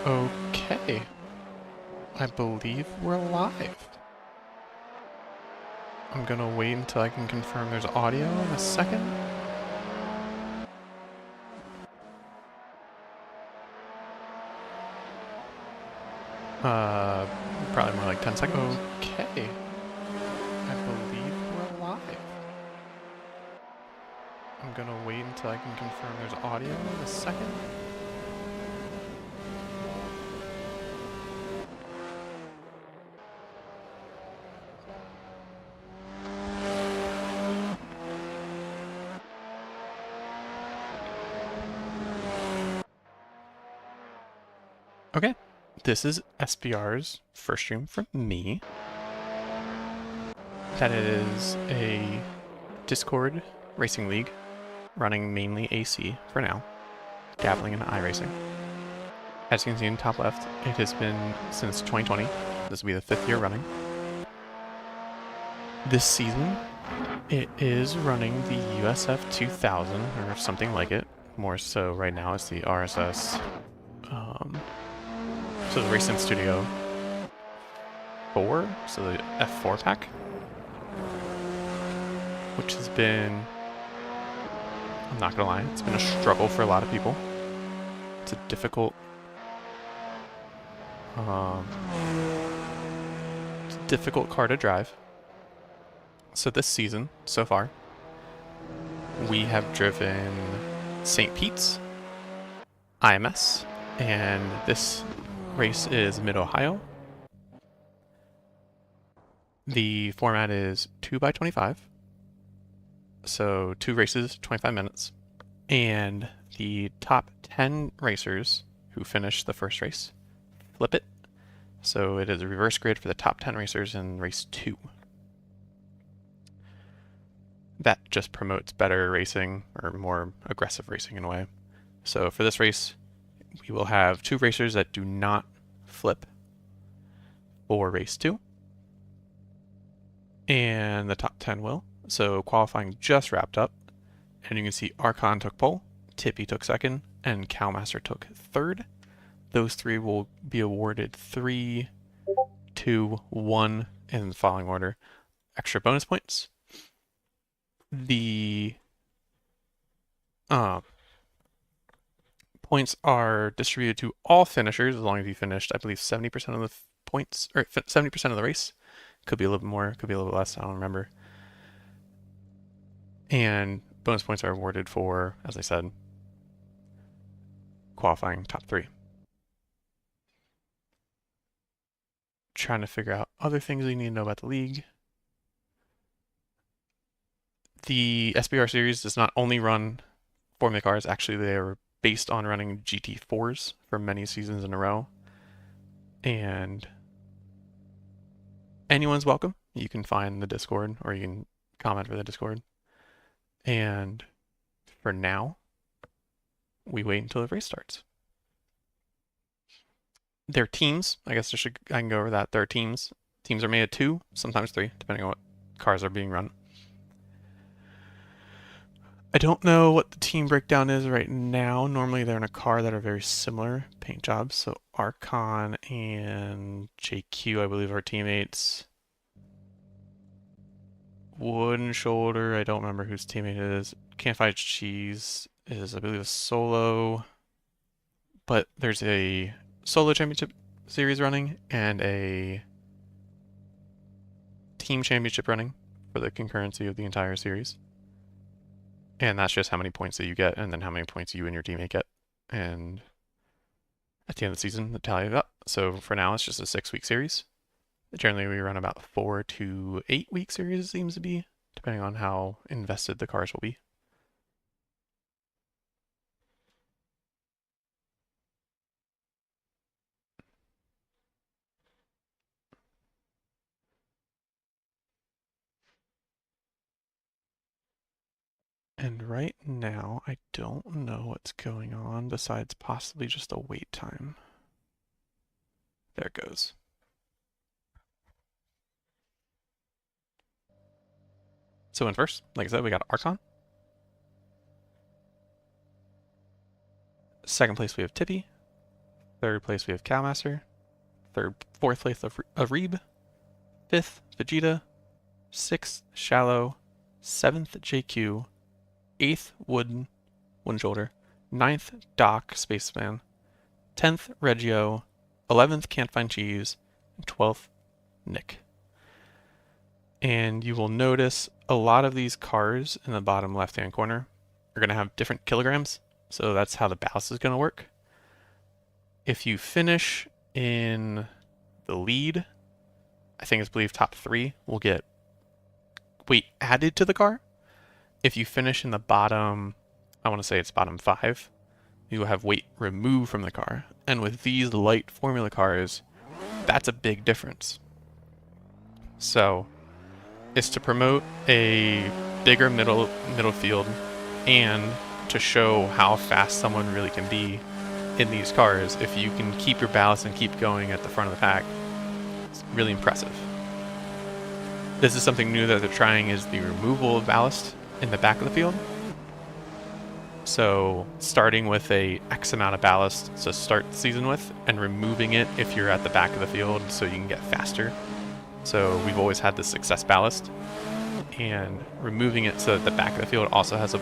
Okay, I believe we're live. I'm gonna wait until I can confirm there's audio in a second. Probably more like 10 seconds. Okay, I believe we're live. I'm gonna wait until I can confirm there's audio in a second. Okay, this is SBR's first stream from me. That is a Discord racing league running mainly AC for now, dabbling in iRacing. As you can see in the top left, it has been since 2020. This will be the 5th year running. This season, it is running the USF2000 or something like it. More so right now it's the RSS. So the Racing Studio 4, so the F4 pack, which has been, I'm not gonna lie, it's been a struggle for a lot of people. It's a difficult car to drive. So this season, so far, we have driven St. Pete's, IMS, and this race is Mid-Ohio. The format is 2x25, so 2 races, 25 minutes, and the top 10 racers who finish the first race flip it. So it is a reverse grid for the top 10 racers in race 2. That just promotes better racing, or more aggressive racing in a way. So for this race, we will have 2 racers that do not flip for race 2. And the top 10 will. So qualifying just wrapped up. And you can see Archon took pole, Tippy took second, and Cowmaster took third. Those 3 will be awarded 3, 2, 1 in the following order. Extra bonus points. The points are distributed to all finishers as long as you finished, I believe, 70% of the points, or 70% of the race. Could be a little bit more, could be a little bit less, I don't remember. And bonus points are awarded for, as I said, qualifying top 3. Trying to figure out other things you need to know about the league. The SBR series does not only run Formula cars, actually they are based on running GT4s for many seasons in a row. And anyone's welcome. You can find the Discord, or you can comment for the Discord. And for now, we wait until the race starts. Their teams, I guess I can go over that. Their teams. Teams are made of 2, sometimes 3, depending on what cars are being run. I don't know what the team breakdown is right now. Normally they're in a car that are very similar paint jobs. So Archon and JQ, I believe, are teammates. Wooden Shoulder, I don't remember whose teammate it is. Can't Fight Cheese is, I believe, a solo. But there's a solo championship series running and a team championship running for the concurrency of the entire series. And that's just how many points that you get, and then how many points you and your teammate get. And at the end of the season, the tally it up. So for now, it's just a 6-week series. Generally, we run about 4 to 8-week series, it seems to be, depending on how invested the cars will be. And right now, I don't know what's going on besides possibly just a wait time. There it goes. So in first, like I said, we got Archon. Second place, we have Tippy. Third place we have Cowmaster. Fourth place of Reeb. Fifth, Vegeta. Sixth, Shallow. Seventh, JQ. Eighth, Wooden Shoulder. Ninth, Doc, Spaceman. 10th, Reggio. 11th, Can't Find Cheese. And 12th, Nick. And you will notice a lot of these cars in the bottom left-hand corner are going to have different kilograms. So that's how the ballast is going to work. If you finish in the lead, I think it's believed top 3 will get weight added to the car. If you finish in the bottom, I want to say it's bottom 5, you will have weight removed from the car. And with these light formula cars, that's a big difference. So it's to promote a bigger middle field and to show how fast someone really can be in these cars. If you can keep your ballast and keep going at the front of the pack, it's really impressive. This is something new that they're trying, is the removal of ballast in the back of the field. So starting with a X amount of ballast to start the season with, and removing it if you're at the back of the field so you can get faster. So we've always had the success ballast, and removing it so that the back of the field also has a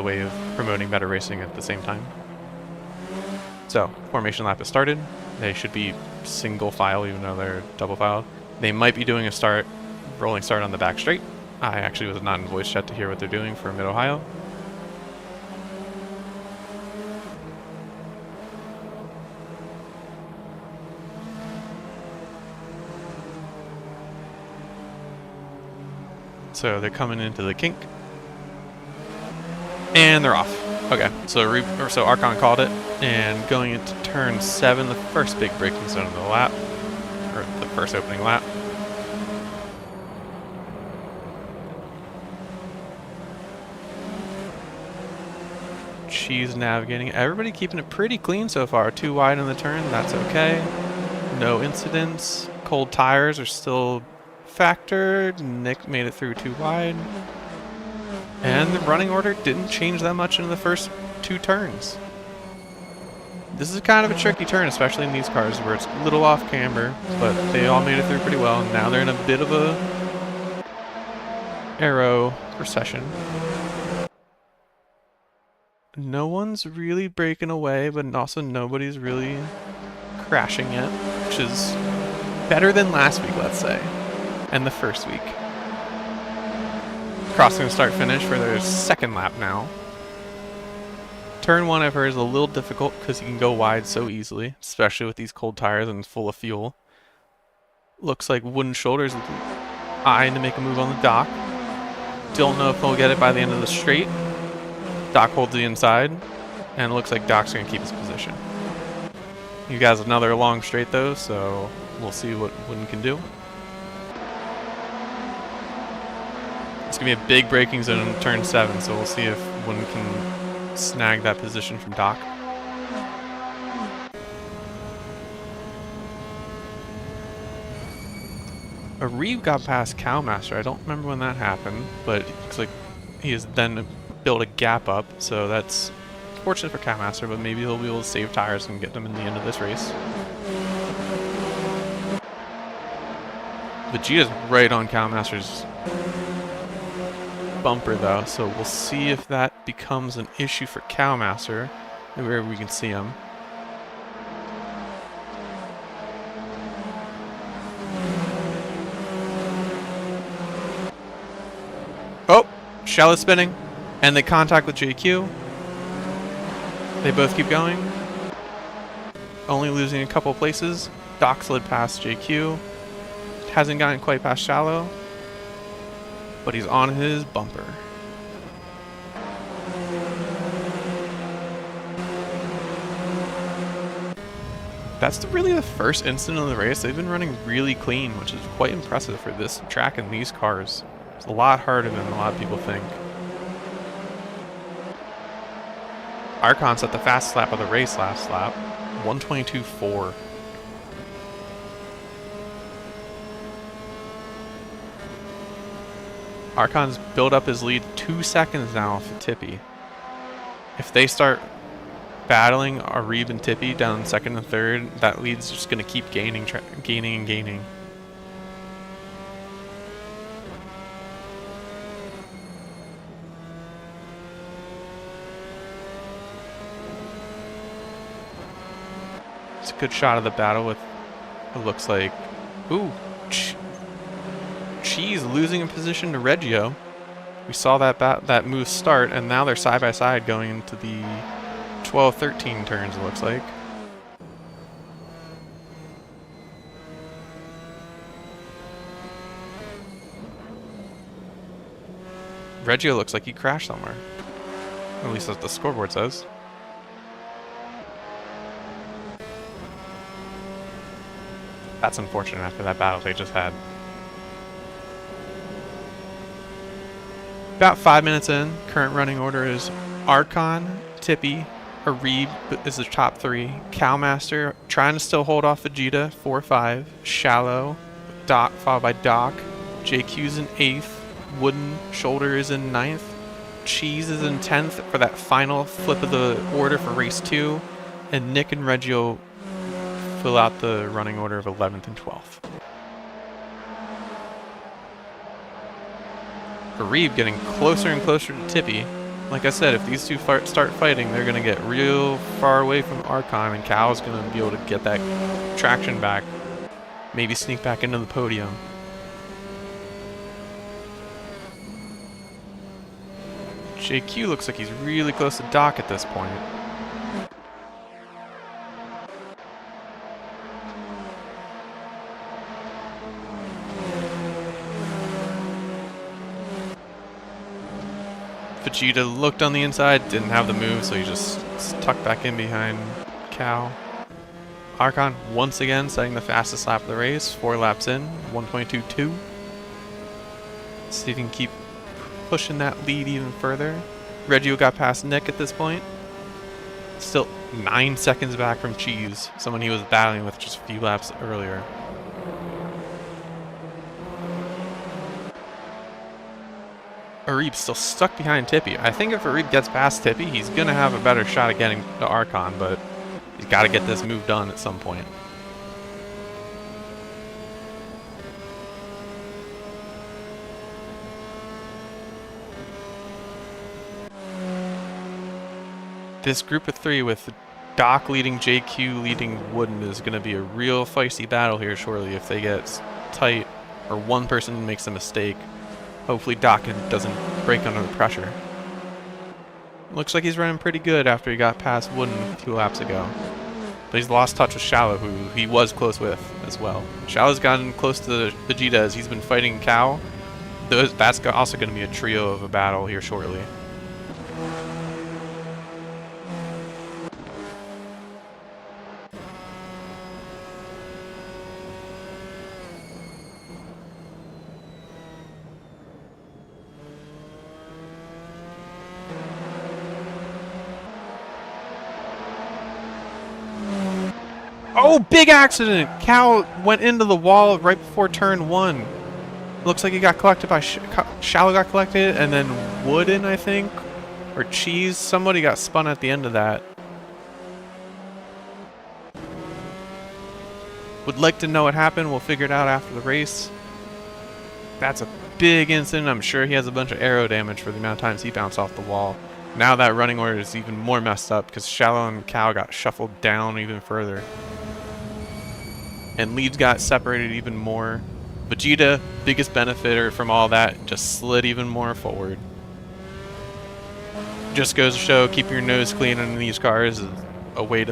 way of promoting better racing at the same time. So formation lap has started. They should be single file even though they're double filed. They might be doing a rolling start on the back straight. I actually was not in voice chat to hear what they're doing for Mid-Ohio. So they're coming into the kink. And they're off. Okay, so Archon called it, and going into turn 7, the first big braking zone of the lap, or the first opening lap. She's navigating. Everybody keeping it pretty clean so far. Too wide in the turn, that's okay. No incidents. Cold tires are still factored. Nick made it through too wide. And the running order didn't change that much in the first 2 turns. This is kind of a tricky turn, especially in these cars where it's a little off camber, but they all made it through pretty well. Now they're in a bit of a aero recession. No one's really breaking away, but also nobody's really crashing yet, which is better than last week, let's say, and the first week. Crossing start finish for their second lap now. Turn 1 I've heard is a little difficult because you can go wide so easily, especially with these cold tires and full of fuel. Looks like Wooden Shoulders eyeing to make a move on the Doc. Don't know if they'll get it by the end of the straight. Doc holds the inside, and it looks like Doc's going to keep his position. You guys have another long straight though, so we'll see what Wooden can do. It's going to be a big braking zone in turn 7, so we'll see if Wooden can snag that position from Doc. Reeb got past Cowmaster. I don't remember when that happened, but it looks like he has then built a gap up, so that's fortunate for Cowmaster, but maybe he'll be able to save tires and get them in the end of this race. Vegeta's right on Cowmaster's bumper though, so we'll see if that becomes an issue for Cowmaster, wherever we can see him. Oh, Shell is spinning, and they contact with JQ. They both keep going, only losing a couple places. Doc slid past JQ, hasn't gotten quite past Shallow, but he's on his bumper. That's really the first instant of the race. They've been running really clean, which is quite impressive for this track and these cars. It's a lot harder than a lot of people think. Archon's at the fastest lap of the race last lap, 1:22.4. Archon's built up his lead 2 seconds now off of Tippy. If they start battling Arib and Tippy down second and third. That lead's just going to keep gaining and gaining. It's a good shot of the battle with, it looks like, ooh, Cheese losing in position to Reggio. We saw that move start, and now they're side by side going into the 12-13 turns, it looks like. Reggio looks like he crashed somewhere. At least that's what the scoreboard says. That's unfortunate after that battle they just had. About 5 minutes in, current running order is Archon, Tippy, Arib is the top three, Cowmaster trying to still hold off Vegeta, 4-5, Shallow, Doc followed by Doc, JQ's in 8th, Wooden Shoulder is in 9th, Cheese is in 10th for that final flip of the order for race 2, and Nick and Reggio fill out the running order of 11th and 12th. Arib getting closer and closer to Tippy. Like I said, if these two start fighting, they're going to get real far away from Archon, and Cal's going to be able to get that traction back. Maybe sneak back into the podium. JQ looks like he's really close to Doc at this point. Vegeta looked on the inside, didn't have the move, so he just tucked back in behind Cal. Archon once again setting the fastest lap of the race, 4 laps in, 1.22. See if he can keep pushing that lead even further. Reggio got past Nick at this point. Still 9 seconds back from Cheese, someone he was battling with just a few laps earlier. Arib's still stuck behind Tippy. I think if Arib gets past Tippy, he's going to have a better shot at getting to Archon, but he's got to get this move done at some point. This group of 3 with Doc leading JQ, leading Wooden is going to be a real feisty battle here shortly if they get tight or one person makes a mistake. Hopefully Doc doesn't break under the pressure. Looks like he's running pretty good after he got past Wooden 2 laps ago. But he's lost touch with Shallow, who he was close with as well. Shallow's gotten close to Vegeta as he's been fighting Cow. That's also going to be a trio of a battle here shortly. Oh, big accident! Cal went into the wall right before turn 1. Looks like he got collected by Shallow got collected, and then Wooden, I think, or Cheese. Somebody got spun at the end of that. Would like to know what happened. We'll figure it out after the race. That's a big incident. I'm sure he has a bunch of aero damage for the amount of times he bounced off the wall. Now that running order is even more messed up because Shallow and Cal got shuffled down even further. And leads got separated even more. Vegeta, biggest benefiter from all that, just slid even more forward. Just goes to show, keep your nose clean in these cars is a way to